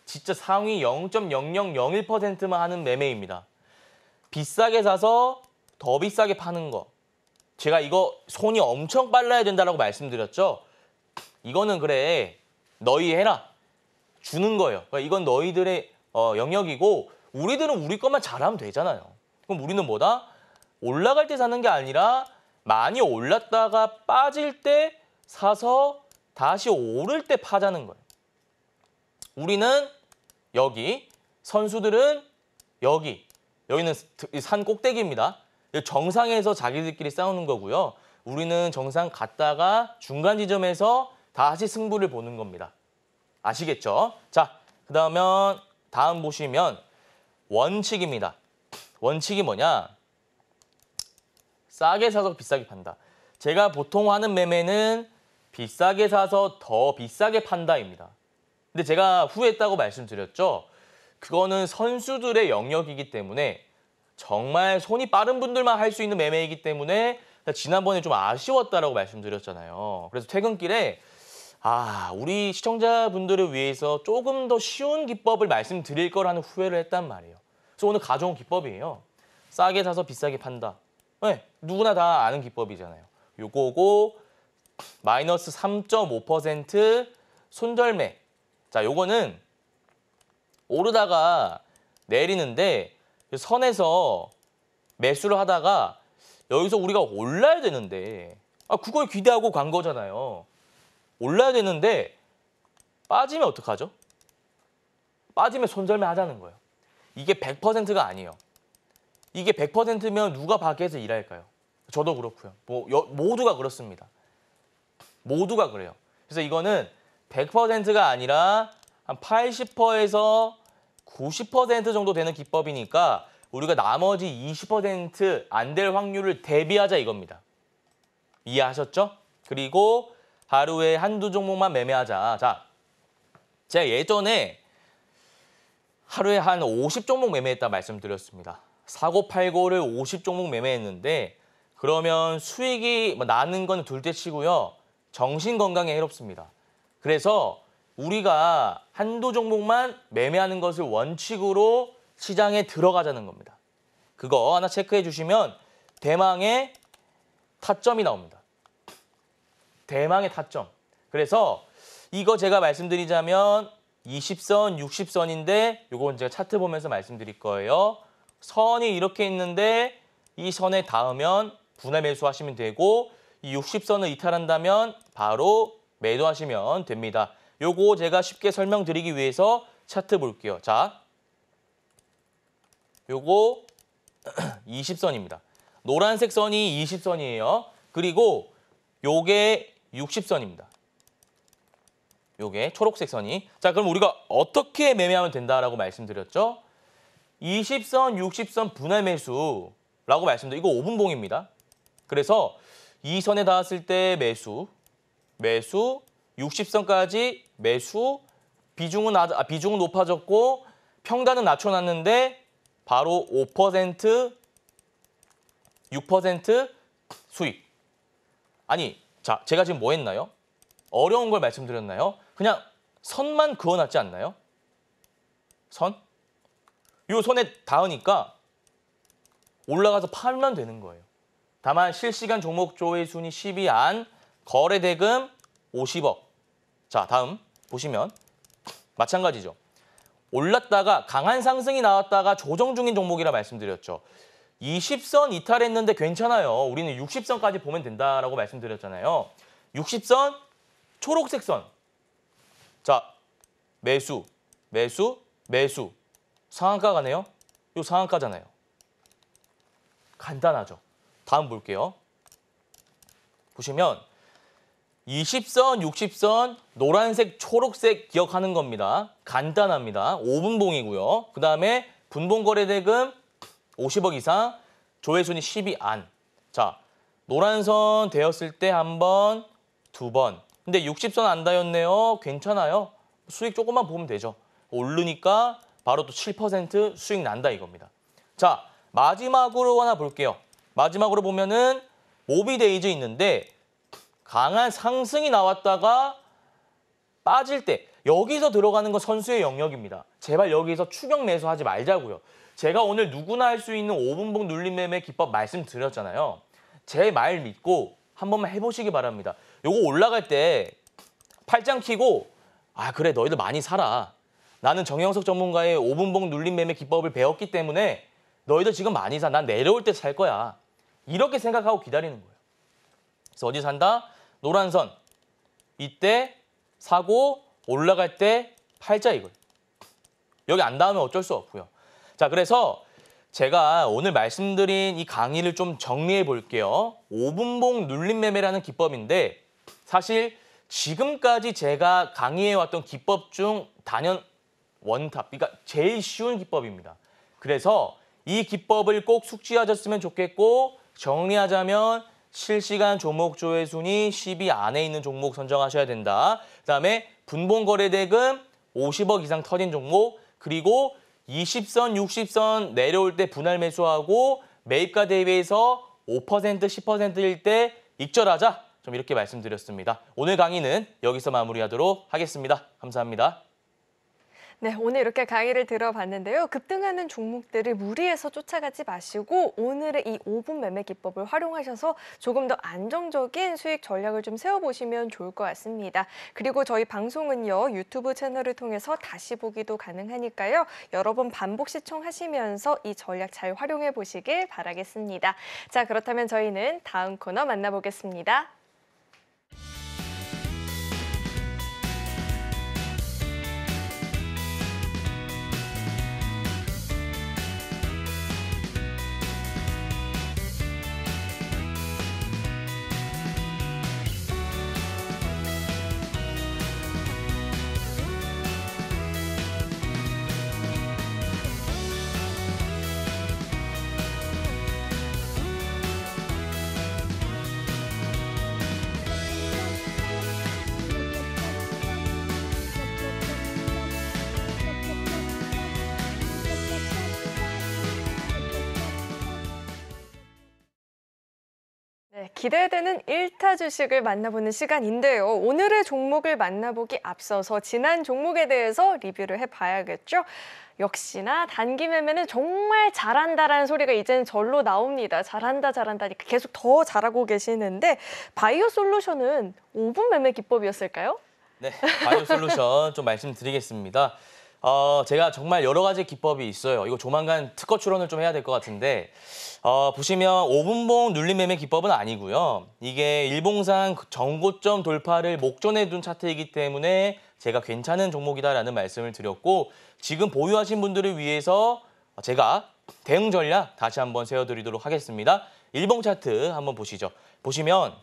진짜 상위 0.0001%만 하는 매매입니다. 비싸게 사서 더 비싸게 파는 거. 제가 이거 손이 엄청 빨라야 된다고 말씀드렸죠. 이거는 그래 너희 해라. 주는 거예요. 그러니까 이건 너희들의 영역이고 우리들은 우리 것만 잘하면 되잖아요. 그럼 우리는 뭐다? 올라갈 때 사는 게 아니라 많이 올랐다가 빠질 때 사서 다시 오를 때 파자는 거예요. 우리는 여기, 선수들은 여기. 여기는 산 꼭대기입니다. 정상에서 자기들끼리 싸우는 거고요. 우리는 정상 갔다가 중간 지점에서 다시 승부를 보는 겁니다. 아시겠죠? 자, 그다음에 다음 보시면 원칙입니다. 원칙이 뭐냐? 싸게 사서 비싸게 판다. 제가 보통 하는 매매는 비싸게 사서 더 비싸게 판다입니다. 근데 제가 후회했다고 말씀드렸죠. 그거는 선수들의 영역이기 때문에 정말 손이 빠른 분들만 할 수 있는 매매이기 때문에 지난번에 좀 아쉬웠다라고 말씀드렸잖아요. 그래서 퇴근길에 우리 시청자분들을 위해서 조금 더 쉬운 기법을 말씀드릴 거라는 후회를 했단 말이에요. 그래서 오늘 가져온 기법이에요. 싸게 사서 비싸게 판다. 네, 누구나 다 아는 기법이잖아요. 요거고 마이너스 3.5% 손절매. 자, 요거는 오르다가 내리는데 선에서 매수를 하다가 여기서 우리가 올라야 되는데 그걸 기대하고 간 거잖아요. 올라야 되는데 빠지면 어떡하죠? 빠지면 손절매 하자는 거예요. 이게 100%가 아니에요. 이게 100%면 누가 밖에서 일할까요? 저도 그렇고요. 모두가 그렇습니다. 모두가 그래요. 그래서 이거는 100%가 아니라 한 80%에서 90% 정도 되는 기법이니까 우리가 나머지 20% 안 될 확률을 대비하자 이겁니다. 이해하셨죠? 그리고 하루에 한두 종목만 매매하자. 자, 제가 예전에 하루에 한 50종목 매매했다 말씀드렸습니다. 사고 팔고를 50종목 매매했는데 그러면 수익이 나는 건 둘째 치고요. 정신 건강에 해롭습니다. 그래서 우리가 한두 종목만 매매하는 것을 원칙으로 시장에 들어가자는 겁니다. 그거 하나 체크해 주시면 대망의 타점이 나옵니다. 대망의 타점. 그래서 이거 제가 말씀드리자면 20선, 60선인데 이건 제가 차트 보면서 말씀드릴 거예요. 선이 이렇게 있는데 이 선에 닿으면 분할 매수하시면 되고 이 60선을 이탈한다면 바로 매도하시면 됩니다. 요거 제가 쉽게 설명드리기 위해서 차트 볼게요. 자, 요거 20선입니다. 노란색 선이 20선이에요. 그리고 요게 60선입니다. 요게 초록색 선이. 자, 그럼 우리가 어떻게 매매하면 된다라고 말씀드렸죠? 20선, 60선 분할 매수라고 말씀드렸죠. 이거 5분봉입니다. 그래서 이 선에 닿았을 때 매수, 60선까지 매수, 비중은 높아졌고 평단은 낮춰놨는데 바로 5%, 6% 수익. 아니, 자, 제가 지금 뭐 했나요? 어려운 걸 말씀드렸나요? 그냥 선만 그어놨지 않나요? 선? 요 선에 닿으니까 올라가서 팔면 되는 거예요. 다만 실시간 종목 조회 순위 10위 안, 거래 대금 50억. 자, 다음 보시면 마찬가지죠. 올랐다가 강한 상승이 나왔다가 조정 중인 종목이라 말씀드렸죠. 20선 이탈했는데 괜찮아요. 우리는 60선까지 보면 된다라고 말씀드렸잖아요. 60선, 초록색 선. 자, 매수. 상한가 가네요. 요 상한가잖아요. 간단하죠. 다음 볼게요. 보시면 20선, 60선, 노란색, 초록색 기억하는 겁니다. 간단합니다. 5분봉이고요. 그 다음에 분봉거래대금 50억 이상, 조회순위 10위 안. 자, 노란선 되었을 때 한 번, 두 번. 근데 60선 안 닿였네요. 괜찮아요. 수익 조금만 보면 되죠. 오르니까 바로 또 7% 수익 난다 이겁니다. 자, 마지막으로 하나 볼게요. 마지막으로 보면은 모비데이즈 있는데 강한 상승이 나왔다가 빠질 때 여기서 들어가는 건 선수의 영역입니다. 제발 여기서 추격 매수하지 말자고요. 제가 오늘 누구나 할 수 있는 5분봉 눌림 매매 기법 말씀드렸잖아요. 제 말 믿고 한 번만 해보시기 바랍니다. 요거 올라갈 때 팔짱 키고 아 그래 너희들 많이 사라. 나는 정영석 전문가의 5분봉 눌림 매매 기법을 배웠기 때문에 너희들 지금 많이 사. 난 내려올 때 살 거야. 이렇게 생각하고 기다리는 거예요. 그래서 어디 산다? 노란선. 이때 사고 올라갈 때 팔자 이거예요. 여기 안 닿으면 어쩔 수 없고요. 자, 그래서 제가 오늘 말씀드린 이 강의를 좀 정리해 볼게요. 5분봉 눌림 매매라는 기법인데 사실 지금까지 제가 강의해왔던 기법 중 단연 원탑, 그러니까 제일 쉬운 기법입니다. 그래서 이 기법을 꼭 숙지하셨으면 좋겠고 정리하자면 실시간 종목 조회 순위 10위 안에 있는 종목 선정하셔야 된다. 그다음에 분봉 거래 대금 50억 이상 터진 종목, 그리고 20선, 60선 내려올 때 분할 매수하고 매입가 대비해서 5%, 10%일 때 익절하자. 좀 이렇게 말씀드렸습니다. 오늘 강의는 여기서 마무리하도록 하겠습니다. 감사합니다. 네, 오늘 이렇게 강의를 들어봤는데요. 급등하는 종목들을 무리해서 쫓아가지 마시고 오늘의 이 5분 매매 기법을 활용하셔서 조금 더 안정적인 수익 전략을 좀 세워보시면 좋을 것 같습니다. 그리고 저희 방송은요, 유튜브 채널을 통해서 다시 보기도 가능하니까요. 여러 번 반복 시청하시면서 이 전략 잘 활용해 보시길 바라겠습니다. 자, 그렇다면 저희는 다음 코너 만나보겠습니다. 네, 기대되는 1타 주식을 만나보는 시간인데요. 오늘의 종목을 만나보기 앞서서 지난 종목에 대해서 리뷰를 해봐야겠죠. 역시나 단기 매매는 정말 잘한다라는 소리가 이제는 절로 나옵니다. 잘한다 잘한다니까 계속 더 잘하고 계시는데 바이오 솔루션은 5분 매매 기법이었을까요? 네, 바이오 솔루션 좀 말씀드리겠습니다. 제가 정말 여러 가지 기법이 있어요. 이거 조만간 특허 출원을 좀 해야 될 것 같은데 보시면 5분봉 눌림 매매 기법은 아니고요. 이게 일봉상 정고점 돌파를 목전에 둔 차트이기 때문에 제가 괜찮은 종목이다라는 말씀을 드렸고 지금 보유하신 분들을 위해서 제가 대응 전략 다시 한번 세워드리도록 하겠습니다. 일봉 차트 한번 보시죠. 보시면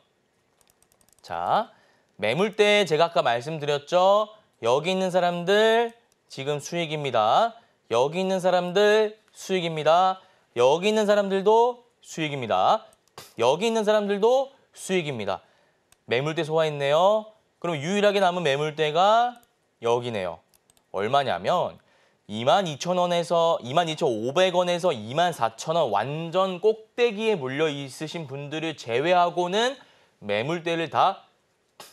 자 매물대 제가 아까 말씀드렸죠. 여기 있는 사람들 지금 수익입니다. 여기 있는 사람들 수익입니다. 여기 있는 사람들도 수익입니다. 여기 있는 사람들도 수익입니다. 매물대 소화했네요. 그럼 유일하게 남은 매물대가 여기네요. 얼마냐면 22,000원에서 22,500원에서 24,000원 완전 꼭대기에 몰려 있으신 분들을 제외하고는 매물대를 다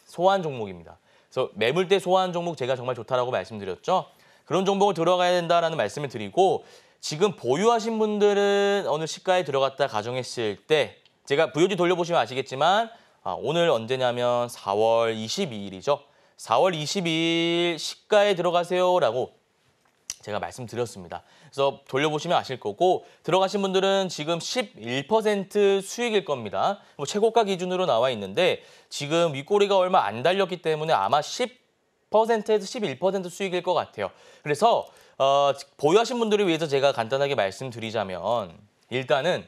소화한 종목입니다. 그래서 매물대 소화한 종목 제가 정말 좋다라고 말씀드렸죠. 그런 종목을 들어가야 된다라는 말씀을 드리고 지금 보유하신 분들은 어느 시가에 들어갔다 가정했을 때 제가 VOD 돌려보시면 아시겠지만 오늘 언제냐면 4월 22일이죠. 4월 22일 시가에 들어가세요라고 제가 말씀드렸습니다. 그래서 돌려보시면 아실 거고 들어가신 분들은 지금 11% 수익일 겁니다. 뭐 최고가 기준으로 나와 있는데 지금 윗꼬리가 얼마 안 달렸기 때문에 아마 10%에서 11% 수익일 것 같아요. 그래서 보유하신 분들을 위해서 제가 간단하게 말씀드리자면 일단은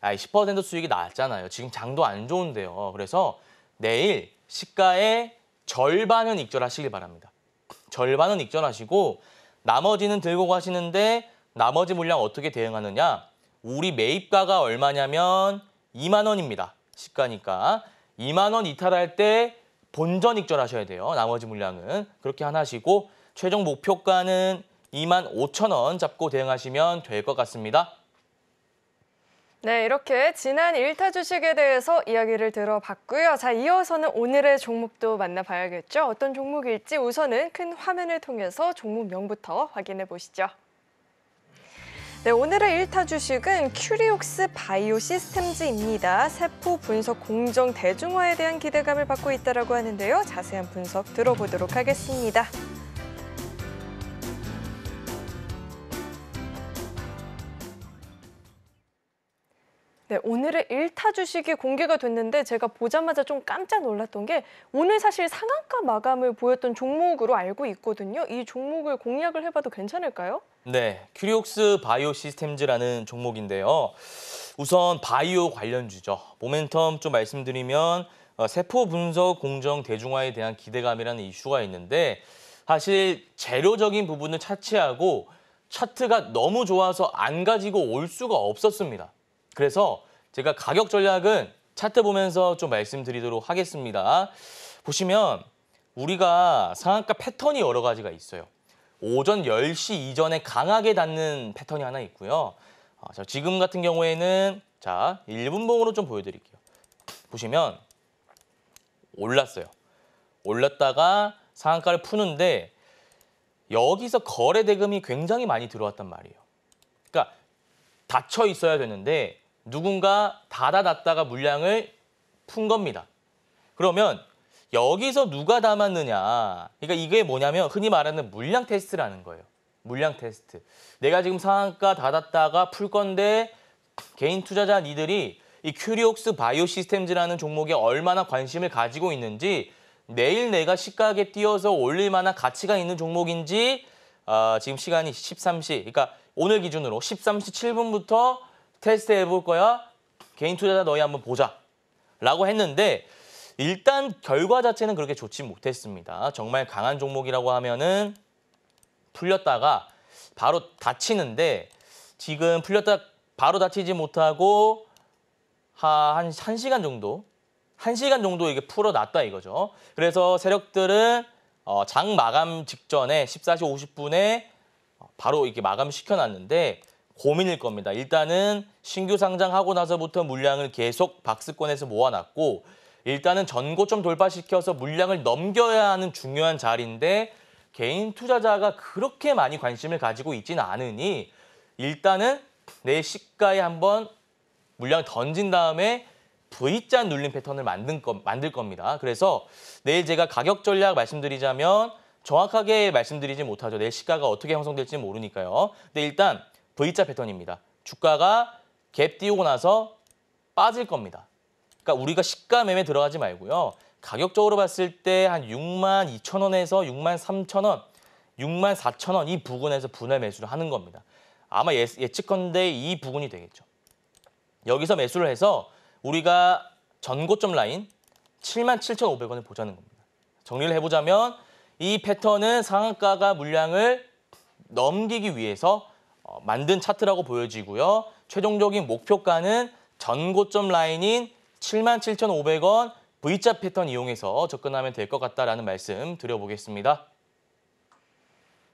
10% 수익이 나왔잖아요. 지금 장도 안 좋은데요. 그래서 내일 시가의 절반은 익절하시길 바랍니다. 절반은 익절하시고 나머지는 들고 가시는데 나머지 물량 어떻게 대응하느냐? 우리 매입가가 얼마냐면 2만 원입니다. 시가니까 2만 원 이탈할 때 본전 익절하셔야 돼요. 나머지 물량은 그렇게 하나 하시고 최종 목표가는 25,000원 잡고 대응하시면 될 것 같습니다. 네, 이렇게 지난 1타 주식에 대해서 이야기를 들어봤고요. 자, 이어서는 오늘의 종목도 만나봐야겠죠. 어떤 종목일지 우선은 큰 화면을 통해서 종목명부터 확인해 보시죠. 네, 오늘의 1타 주식은 큐리옥스 바이오 시스템즈입니다. 세포 분석 공정 대중화에 대한 기대감을 받고 있다고 하는데요. 자세한 분석 들어보도록 하겠습니다. 네, 오늘의 1타 주식이 공개가 됐는데 제가 보자마자 좀 깜짝 놀랐던 게 오늘 사실 상한가 마감을 보였던 종목으로 알고 있거든요. 이 종목을 공략을 해봐도 괜찮을까요? 네, 큐리옥스 바이오 시스템즈라는 종목인데요. 우선 바이오 관련주죠. 모멘텀 좀 말씀드리면 세포 분석 공정 대중화에 대한 기대감이라는 이슈가 있는데 사실 재료적인 부분을 차치하고 차트가 너무 좋아서 안 가지고 올 수가 없었습니다. 그래서 제가 가격 전략은 차트 보면서 좀 말씀드리도록 하겠습니다. 보시면 우리가 상한가 패턴이 여러 가지가 있어요. 오전 10시 이전에 강하게 닿는 패턴이 하나 있고요. 자, 지금 같은 경우에는 자 1분봉으로 좀 보여드릴게요. 보시면 올랐어요. 올랐다가 상한가를 푸는데 여기서 거래 대금이 굉장히 많이 들어왔단 말이에요. 그러니까 닫혀 있어야 되는데 누군가 닫아놨다가 물량을 푼 겁니다. 그러면 여기서 누가 담았느냐. 그러니까 이게 뭐냐면 흔히 말하는 물량 테스트라는 거예요. 물량 테스트. 내가 지금 상한가 닫았다가 풀 건데 개인 투자자 니들이 이 큐리옥스 바이오 시스템즈라는 종목에 얼마나 관심을 가지고 있는지 내일 내가 시가에 띄어서 올릴 만한 가치가 있는 종목인지 지금 시간이 13시, 그러니까 오늘 기준으로 13시 7분부터 테스트 해볼 거야. 개인 투자자 너희 한번 보자. 라고 했는데 일단 결과 자체는 그렇게 좋지 못했습니다. 정말 강한 종목이라고 하면은 풀렸다가 바로 닫히는데 지금 풀렸다 바로 닫히지 못하고 한 1시간 정도? 1시간 정도 이게 풀어놨다 이거죠. 그래서 세력들은 장 마감 직전에 14시 50분에 바로 이렇게 마감시켜놨는데 고민일 겁니다. 일단은 신규 상장하고 나서부터 물량을 계속 박스권에서 모아놨고 일단은 전고점 돌파시켜서 물량을 넘겨야 하는 중요한 자리인데 개인 투자자가 그렇게 많이 관심을 가지고 있지는 않으니 일단은 내 시가에 한번 물량을 던진 다음에 V자 눌림 패턴을 만들 겁니다. 그래서 내일 제가 가격 전략 말씀드리자면 정확하게 말씀드리지 못하죠. 내일 시가가 어떻게 형성될지 모르니까요. 근데 일단 V자 패턴입니다. 주가가 갭 띄우고 나서 빠질 겁니다. 그러니까 우리가 시가 매매 들어가지 말고요. 가격적으로 봤을 때 한 62,000원에서 63,000원, 64,000원 이 부근에서 분할 매수를 하는 겁니다. 아마 예측컨대 이 부분이 되겠죠. 여기서 매수를 해서 우리가 전고점 라인 77,500원을 보자는 겁니다. 정리를 해보자면 이 패턴은 상한가가 물량을 넘기기 위해서 만든 차트라고 보여지고요. 최종적인 목표가는 전고점 라인인 77,500원 V자 패턴 이용해서 접근하면 될 것 같다라는 말씀 드려보겠습니다.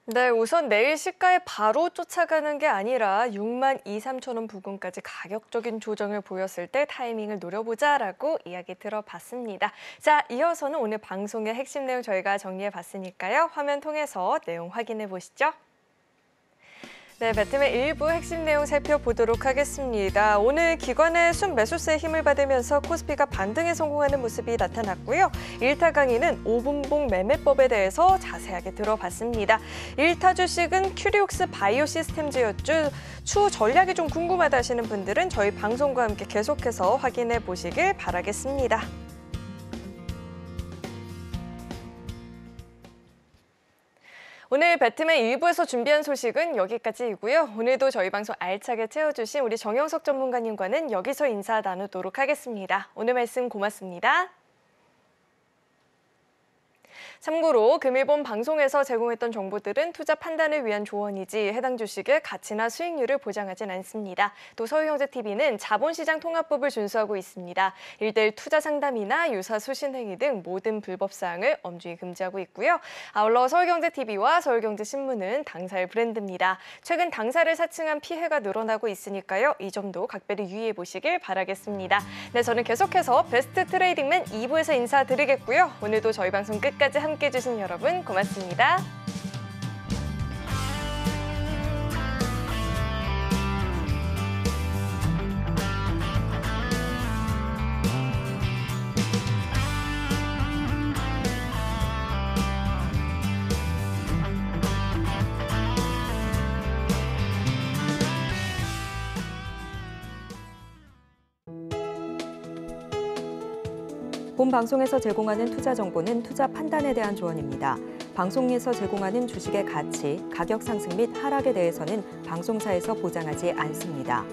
네, 우선 내일 시가에 바로 쫓아가는 게 아니라 62,300원 부근까지 가격적인 조정을 보였을 때 타이밍을 노려보자라고 이야기 들어봤습니다. 자, 이어서는 오늘 방송의 핵심 내용 저희가 정리해봤으니까요. 화면 통해서 내용 확인해 보시죠. 네, 배트맨 일부 핵심 내용 살펴보도록 하겠습니다. 오늘 기관의 순매수세에 힘을 받으면서 코스피가 반등에 성공하는 모습이 나타났고요. 1타 강의는 5분봉 매매법에 대해서 자세하게 들어봤습니다. 1타 주식은 큐리옥스 바이오 시스템즈였죠. 추후 전략이 좀 궁금하다 하시는 분들은 저희 방송과 함께 계속해서 확인해 보시길 바라겠습니다. 오늘 배트맨 1부에서 준비한 소식은 여기까지이고요. 오늘도 저희 방송 알차게 채워주신 우리 정영석 전문가님과는 여기서 인사 나누도록 하겠습니다. 오늘 말씀 고맙습니다. 참고로 금일본 방송에서 제공했던 정보들은 투자 판단을 위한 조언이지 해당 주식의 가치나 수익률을 보장하진 않습니다. 또 서울경제TV는 자본시장 통합법을 준수하고 있습니다. 1:1 투자 상담이나 유사 수신 행위 등 모든 불법 사항을 엄중히 금지하고 있고요. 아울러 서울경제TV와 서울경제신문은 당사의 브랜드입니다. 최근 당사를 사칭한 피해가 늘어나고 있으니까요. 이 점도 각별히 유의해 보시길 바라겠습니다. 네, 저는 계속해서 베스트 트레이딩맨 2부에서 인사드리겠고요. 오늘도 저희 방송 끝까지 함께해 주신 여러분 고맙습니다. 본 방송에서 제공하는 투자 정보는 투자 판단에 대한 조언입니다. 방송에서 제공하는 주식의 가치, 가격 상승 및 하락에 대해서는 방송사에서 보장하지 않습니다.